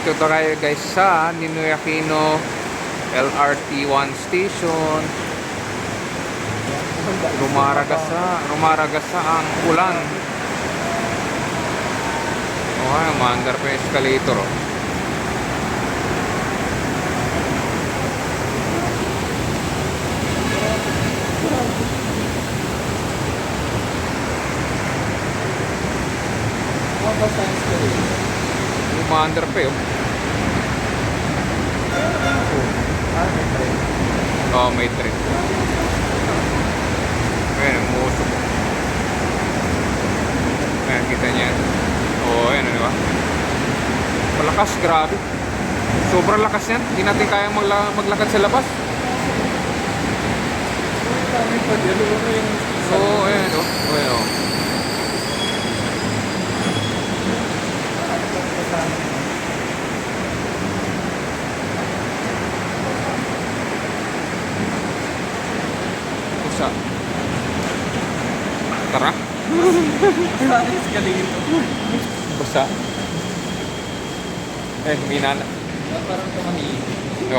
Dito tayo guys sa Ninoy Aquino LRT1 station. Rumaragasa ang ulan. Umaandar pa yung escalator. Umaandar pa yun. May train. Ayan, umusok. Ayan, kita niya. Ayan, di ba? Malakas, grabe. Sobrang lakas yan. Hindi natin kayang maglakad sa labas. Ayan, Ayan, Tara. Basta. Minana. Parang tumangin. Oo.